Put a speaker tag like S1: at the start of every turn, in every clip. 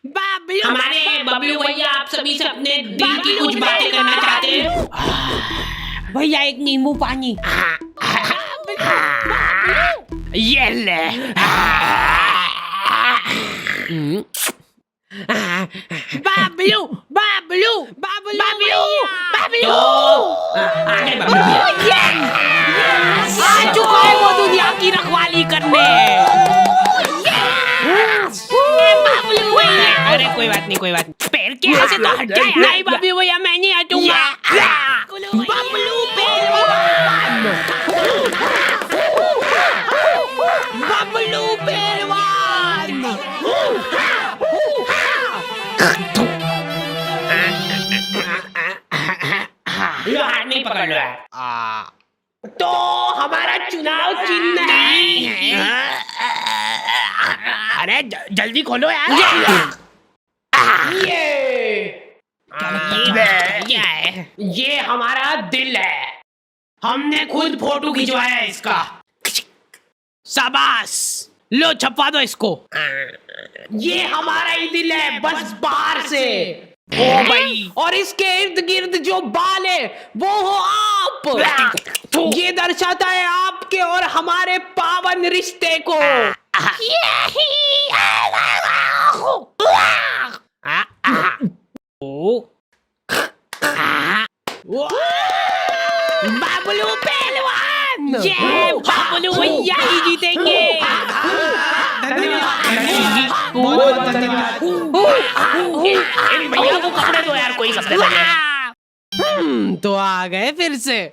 S1: बाबलू,
S2: हमारे बबलू भैया आप सभी से अपने दिल की कुछ बातें करना चाहते हैं।
S1: भैया एक नींबू पानी।
S2: ये ले।
S1: बाबलू बाबलू बाबलू
S2: बबलू,
S1: बबलू
S2: आगे बबलू भैया।
S1: आ चुका है वो दुनिया की रखवाली करने। बाबलू भैया,
S2: अरे कोई बात नहीं, कोई बात नहीं।
S1: पैर के ऐसे तो हट जाए। नहीं बाबलू भैया, मैं नहीं हटूंगा। बबलू पहलवान, बबलू पहलवान।
S2: लो हाथ नहीं पकड़ लो यार।
S1: तो हमारा चुनाव चिन्ह है। अरे जल्दी खोलो यार।
S2: क्या है? ये हमारा दिल है। हमने खुद फोटो खिंचवाया है इसका।
S1: शाबाश, लो छपवा दो इसको।
S2: ये हमारा ही दिल है, बस बाहर से।
S1: ओ भाई, और इसके इर्द गिर्द जो बाल है वो हो आप। ये दर्शाता है आपके और हमारे पावन रिश्ते को। बाबलू पहलवान, ये बाबलू भैया ही जीतेंगे।
S2: बहुत धन्यवाद। इन भैया को कपड़े दो यार, कोई कपड़े दो।
S1: तो आ गए फिर से।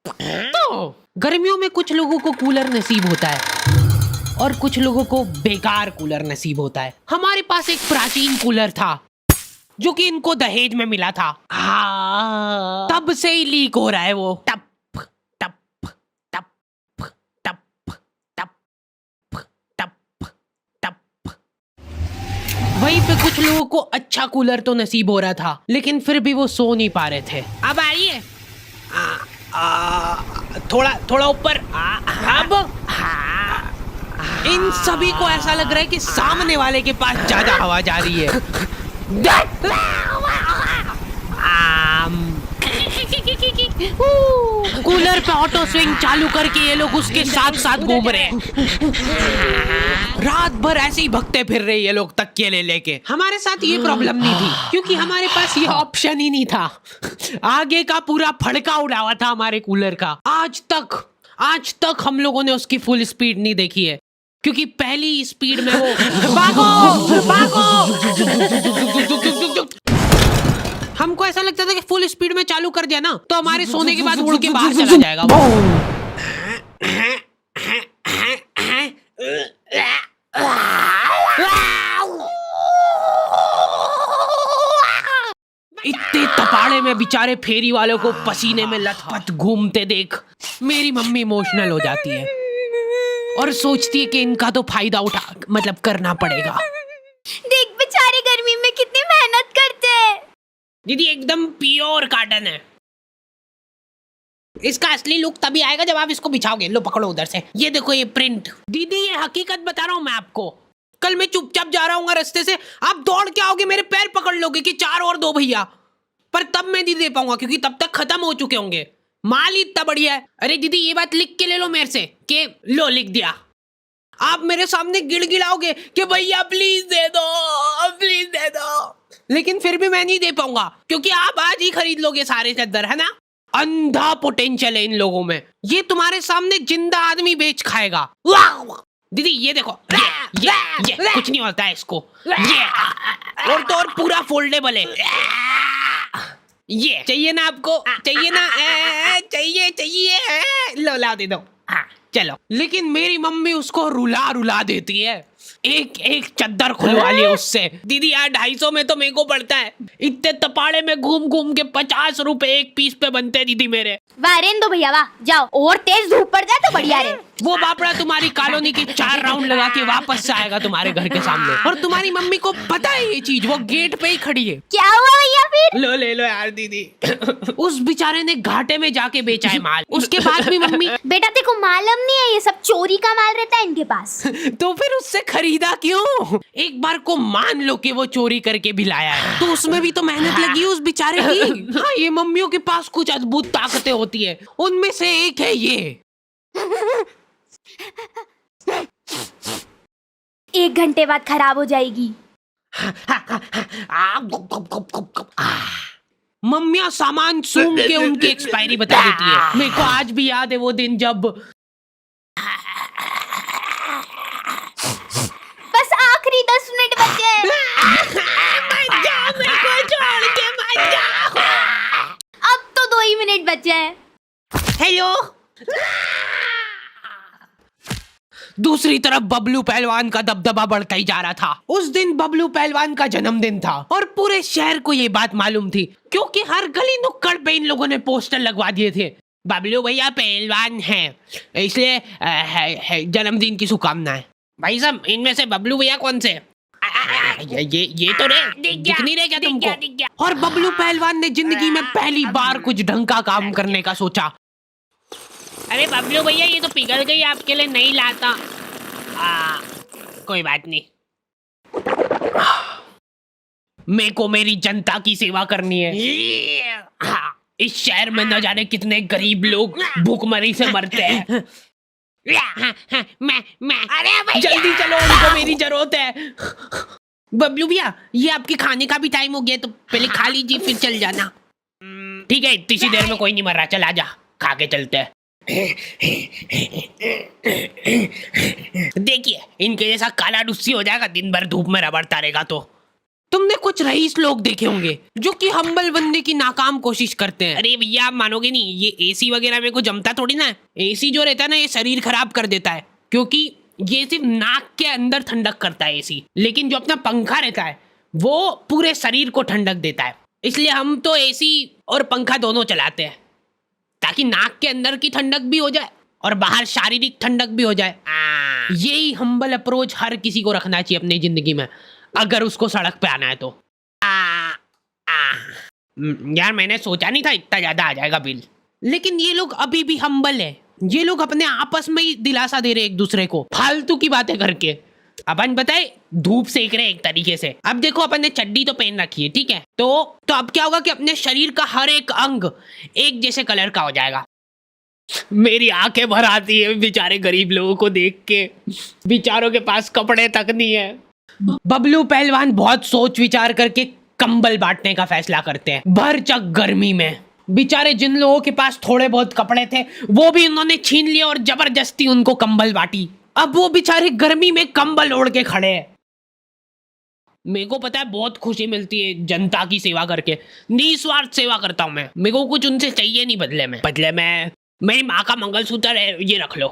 S1: तो गर्मियों में कुछ लोगों को कूलर नसीब होता है और कुछ लोगों को बेकार कूलर नसीब होता है। हमारे पास एक प्राचीन कूलर था जो कि इनको दहेज में मिला था। तब से ही लीक हो रहा है वो। टप टप टप टप टप टप टप। वहीं पे कुछ लोगों को अच्छा कूलर तो नसीब हो रहा था, लेकिन फिर भी वो सो नहीं पा रहे थे। अब आइए, थोड़ा थोड़ा ऊपर। अब इन सभी को ऐसा लग रहा है कि सामने वाले के पास ज्यादा हवा जा रही है। कूलर पे ऑटो स्विंग चालू करके ये लोग उसके साथ साथ घूम रहे हैं। रात भर ऐसे ही भगते फिर रहे ये लोग तकिए ले लेके। हमारे साथ ये प्रॉब्लम नहीं थी क्योंकि हमारे पास ये ऑप्शन ही नहीं था। आगे का पूरा फड़का उड़ा हुआ था हमारे कूलर का। आज तक हम लोगों ने उसकी फुल स्पीड नहीं देखी है क्योंकि पहली स्पीड में वो भागो। हमको ऐसा लगता था कि फुल स्पीड में चालू कर दिया ना तो हमारे सोने के बाद उड़ के बाहर चला जाएगा वो। इतने तपाड़े में बेचारे फेरी वालों को पसीने में लथपथ घूमते देख मेरी मम्मी इमोशनल हो जाती है और सोचती है कि इनका तो फायदा करना पड़ेगा।
S3: देख बेचारे गर्मी में कितनी मेहनत करते हैं।
S1: दीदी एकदम प्योर कॉटन है। इसका असली लुक तभी आएगा जब आप इसको बिछाओगे। लो पकड़ो उधर से, ये देखो ये प्रिंट। दीदी ये हकीकत बता रहा हूँ मैं आपको। कल मैं चुपचाप जा रहा हूँ रास्ते से, आप दौड़ के आओगे मेरे पैर पकड़ लोगे कि 4 और दो भैया, पर तब मैं नहीं दे पाऊंगा क्योंकि तब तक खत्म हो चुके होंगे। माल ही इतना बढ़िया है। अरे दीदी ये बात लिख के ले लो मेरे से कि लो लिख दिया। आप मेरे सामने गिड़गिड़ाओगे कि भैया प्लीज दे दो, लेकिन फिर भी मैं नहीं दे पाऊंगा क्योंकि आप आज ही खरीद लोगे सारे चद्दर, है ना। अंधा पोटेंशियल है इन लोगों में। ये तुम्हारे सामने जिंदा आदमी बेच खाएगा। दीदी ये देखो, ये कुछ नहीं होता है इसको। ये और तो और पूरा फोल्डेबल है। ये चाहिए ना आपको? चाहिए ना? चाहिए। लो ला दे दो। चलो। लेकिन मेरी मम्मी उसको रुला देती है। एक चद्दर खुलवा लिया उससे। दीदी यार 250 में तो मेरे को पड़ता है। इतने तपाड़े में घूम के 50 रुपए एक पीस पे बनते हैं दीदी मेरे।
S3: वाह रेन दो भैया वाह, जाओ और तेज धूप पड़ जाए तो बढ़िया रहे।
S1: वो बापड़ा तुम्हारी कॉलोनी के 4 राउंड लगा के वापस से आएगा तुम्हारे घर के सामने। और तुम्हारी मम्मी को पता है ये चीज, वो गेट पे ही खड़ी है।
S3: क्या हुआ भैया फिर?
S1: लो ले लो यार दीदी। उस बेचारे ने घाटे में जाके बेचा है माल। उसके बाद भी मम्मी
S3: बेटा तेरे को मालूम नहीं है, ये सब चोरी का माल रहता है इनके पास।
S1: तो फिर उससे खरीदा क्यों? एक बार को मान लो कि वो चोरी करके भी लाया है, तो उसमें भी तो मेहनत लगी है उस बेचारे की। हाँ, ये मम्मियों के पास कुछ अद्भुत ताकतें होती है, उनमें से एक है ये।
S3: 1 घंटे बाद खराब हो जाएगी।
S1: मम्मियाँ सामान सूंघ के उनकी एक्सपायरी बता देती है। मेरे को आज भी याद है वो दिन जब
S3: बस आखिरी 10 मिनट बचे हैं। अब तो 2 ही मिनट बचे हैं।
S1: हेलो। दूसरी तरफ बबलू पहलवान का दबदबा बढ़ता ही जा रहा था। उस दिन बबलू पहलवान का जन्मदिन था और पूरे शहर को ये बात मालूम थी, क्योंकि हर गली नुक्कड़ पे इन लोगों ने पोस्टर लगवा दिए थे, बबलू भैया पहलवान हैं, इसलिए जन्मदिन की शुभकामनाएं। भाई साहब, इनमें से बबलू भैया कौन से? ये तो दिख नहीं रहे क्या तुमको? और बबलू पहलवान ने जिंदगी में पहली बार कुछ ढंग का काम करने का सोचा।
S2: अरे बबलू भैया, ये तो पिघल गई, आपके लिए नहीं लाता। कोई बात नहीं।
S1: मेरे को मेरी जनता की सेवा करनी है। इस शहर में न जाने कितने गरीब लोग भूखमरी से मरते हैं। मैं
S2: अरे
S1: जल्दी चलो, उनको मेरी जरूरत है। बबलू भैया, ये आपके खाने का भी टाइम हो गया, तो पहले खा लीजिए फिर चल जाना।
S2: ठीक है, इतनी देर में कोई नहीं मर रहा, चल आजा, खा के चलते हैं। देखिए, इनके जैसा काला डुस्सी हो जाएगा, दिन भर धूप में रबड़ता रहेगा। तो
S1: तुमने कुछ रईस लोग देखे होंगे जो कि हम्बल बनने की नाकाम कोशिश करते हैं।
S2: अरे भैया, आप मानोगे नहीं, ये एसी वगैरह में को जमता थोड़ी ना है।
S1: एसी जो रहता है ना, ये शरीर खराब कर देता है, क्योंकि ये सिर्फ नाक के अंदर ठंडक करता है एसी, लेकिन जो अपना पंखा रहता है वो पूरे शरीर को ठंडक देता है। इसलिए हम तो एसी और पंखा दोनों चलाते हैं, ताकि नाक के अंदर की ठंडक भी हो जाए और बाहर शारीरिक ठंडक भी हो जाए। यही हम्बल अप्रोच हर किसी को रखना चाहिए अपनी जिंदगी में, अगर उसको सड़क पे आना है तो।
S2: यार, मैंने सोचा नहीं था इतना ज्यादा आ जाएगा बिल।
S1: लेकिन ये लोग अभी भी हम्बल है, ये लोग अपने आपस में ही दिलासा दे रहे एक दूसरे को फालतू की बातें करके।
S2: अपन बताए धूप सेक रहे एक तरीके से।
S1: अब देखो, अपन ने चड्डी तो पहन रखी है, ठीक है, तो अब क्या होगा कि अपने शरीर का हर एक अंग एक जैसे कलर का हो जाएगा।
S2: मेरी आंखें भर आती है बेचारे गरीब लोगों को देख के, बेचारों के पास कपड़े तक नहीं है।
S1: बबलू पहलवान बहुत सोच विचार करके कंबल बांटने का फैसला करते हैं भरचक गर्मी में। बेचारे जिन लोगों के पास थोड़े बहुत कपड़े थे वो भी उन्होंने छीन लिए और जबरदस्ती उनको कंबल बांटी। अब वो बेचारे गर्मी में कंबल ओढ़ के खड़े हैं। मेरे को पता है बहुत खुशी मिलती है जनता की सेवा करके, निस्वार्थ सेवा करता हूँ मैं। मेरे को कुछ उनसे चाहिए नहीं बदले में
S2: मेरी माँ का मंगलसूत्र है, ये रख लो।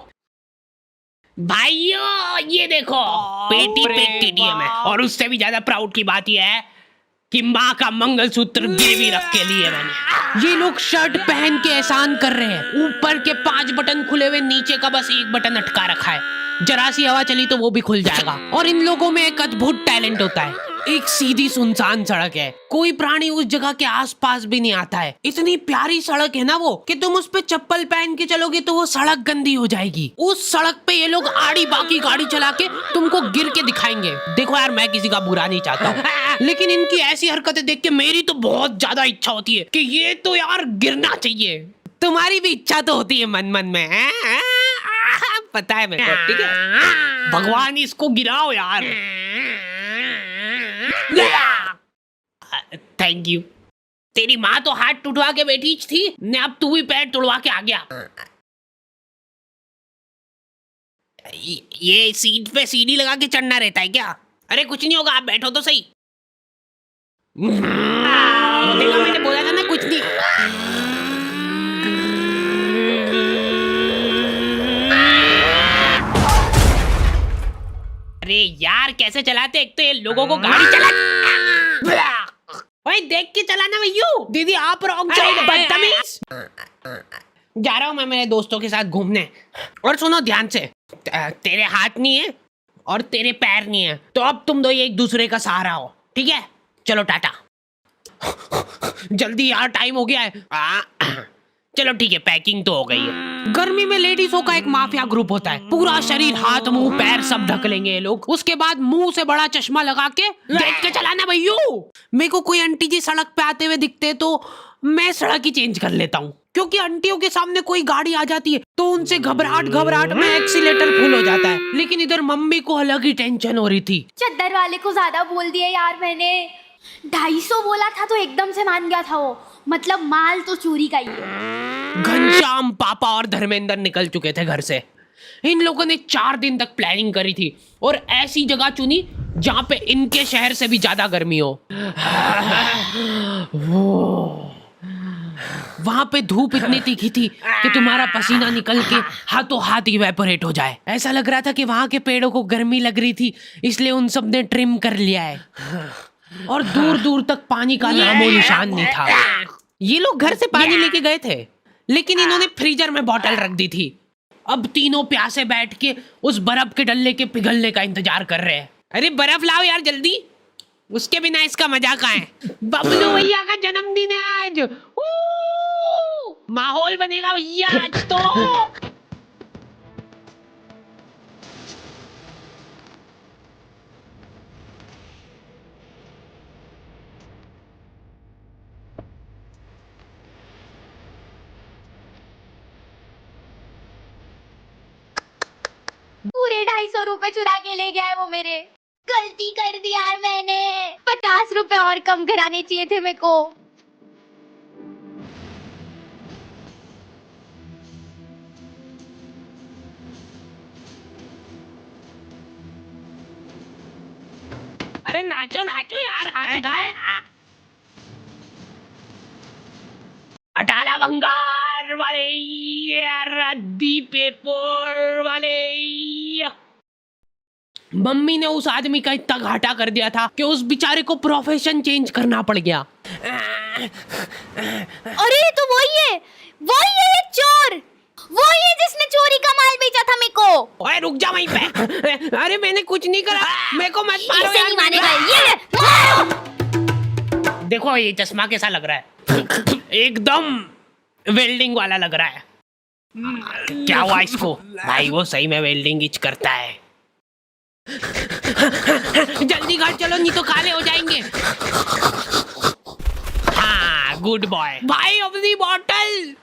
S2: भाइयों, ये देखो, पेटी पे केटीएम है। और उससे भी ज्यादा प्राउड की बात यह है कि माँ का मंगलसूत्र गिरवी रख के लिए मैंने।
S1: ये लोग शर्ट पहन के एहसान कर रहे हैं, ऊपर के 5 बटन खुले हुए, नीचे का बस 1 बटन अटका रखा है। जरा सी हवा चली तो वो भी खुल जाएगा। और इन लोगों में एक अद्भुत टैलेंट होता है। एक सीधी सुनसान सड़क है, कोई प्राणी उस जगह के आसपास भी नहीं आता है। इतनी प्यारी सड़क है ना वो, कि तुम उस पे चप्पल पहन के चलोगे तो वो सड़क गंदी हो जाएगी। उस सड़क पे ये लोग आड़ी बाकी गाड़ी चला के तुमको गिर के दिखाएंगे। देखो यार, मैं किसी का बुरा नहीं चाहता हूँ, लेकिन इनकी ऐसी हरकतें देख के मेरी तो बहुत ज्यादा इच्छा होती है कि ये तो यार गिरना चाहिए। तुम्हारी भी इच्छा तो होती है मन मन में, पता है मेरे को, ठीक है।
S2: भगवान इसको गिराओ यार। Thank you. तेरी माँ तो हाथ टूटवा के बैठी थी ने, अब तू भी पैर तोड़वा के आ गया। ये सीट पे सीढ़ी लगा के चढ़ना रहता है क्या? अरे कुछ नहीं होगा, आप बैठो तो सही।
S1: देखा, मैंने बोला था ना कुछ नहीं।
S2: अरे यार, कैसे चलाते? एक तो ये लोगों को गाड़ी चला।
S1: ओए, देख के चलाना भैया। दीदी आप रॉन्ग साइड, बदतमीज। जा रहा हूँ मैं मेरे दोस्तों के साथ घूमने। और सुनो ध्यान से, तेरे हाथ नहीं है और तेरे पैर नहीं है, तो अब तुम दो एक दूसरे का सहारा हो, ठीक है? चलो टाटा। जल्दी यार, टाइम हो गया है।
S2: चलो ठीक है, पैकिंग तो हो गई है।
S1: गर्मी में लेडीजों का एक माफिया ग्रुप होता है, पूरा शरीर, हाथ, मुंह, पैर सब ढक लेंगे ये लोग। उसके बाद मुंह से बड़ा चश्मा लगा के देख के चलाना भैया। मेरे को कोई आंटी जी सड़क पे आते हुए दिखते तो मैं सड़क ही चेंज कर लेता हूँ, क्योंकि आंटियों के सामने कोई गाड़ी आ जाती है तो उनसे घबराहट में एक्सीलेटर फुल हो जाता है। लेकिन इधर मम्मी को अलग ही टेंशन हो रही थी।
S3: चद्दर वाले को ज्यादा बोल दिया यार मैंने। 250 बोला था तो एकदम से मान गया था वो, मतलब माल तो चोरी का ही है।
S1: घनश्याम, पापा और धर्मेंद्र निकल चुके थे घर से। इन लोगों ने 4 दिन तक प्लानिंग करी थी और ऐसी जगह चुनी जहां पे इनके शहर से भी ज्यादा गर्मी हो। वहां पे धूप इतनी तीखी थी कि तुम्हारा पसीना निकल के हाथों हाथ इवेपोरेट हो जाए। ऐसा लग रहा था कि वहां के पेड़ों को गर्मी लग रही थी, इसलिए उन सब ने ट्रिम कर लिया है और दूर दूर तक पानी का नामो निशान नहीं था। ये लोग घर से पानी लेके गए थे, लेकिन इन्होंने फ्रीजर में बोतल रख दी थी। अब तीनों प्यासे बैठ के उस बर्फ के डल्ले के पिघलने का इंतजार कर रहे हैं। अरे बर्फ लाओ यार जल्दी, उसके बिना इसका मजा कहाँ है। बबलू भैया का जन्मदिन है आज, माहौल बनेगा भैया आज तो।
S3: पूरे 250 रुपए चुरा के ले गया है वो मेरे। गलती कर दी यार मैंने, 50 रुपए और कम कराने चाहिए थे मेरे को।
S2: अरे नाचो नाचो यार, अटाला भंगार वाले रद्दी पेपर वाले।
S1: मम्मी ने उस आदमी का इतना घाटा कर दिया था कि उस बेचारे को प्रोफेशन चेंज करना पड़ गया।
S3: अरे तो वही है ये चोर, वही है जिसने चोरी का माल बेचा था मेरे को।
S1: ओए रुक जा वहीं पे। अरे मैंने कुछ नहीं करा, मेरे को मत मारो
S3: ऐसे
S1: यार।
S3: नहीं मानेगा ये ले, मारो।
S2: देखो ये चश्मा कैसा लग रहा है,
S1: एकदम वेल्डिंग वाला लग रहा है।
S2: क्या हुआ इसको? भाई वो सही में वेल्डिंग इच करता है।
S1: जल्दी घर चलो नहीं तो काले हो जाएंगे।
S2: हाँ गुड बॉय।
S1: भाई अपनी बॉटल।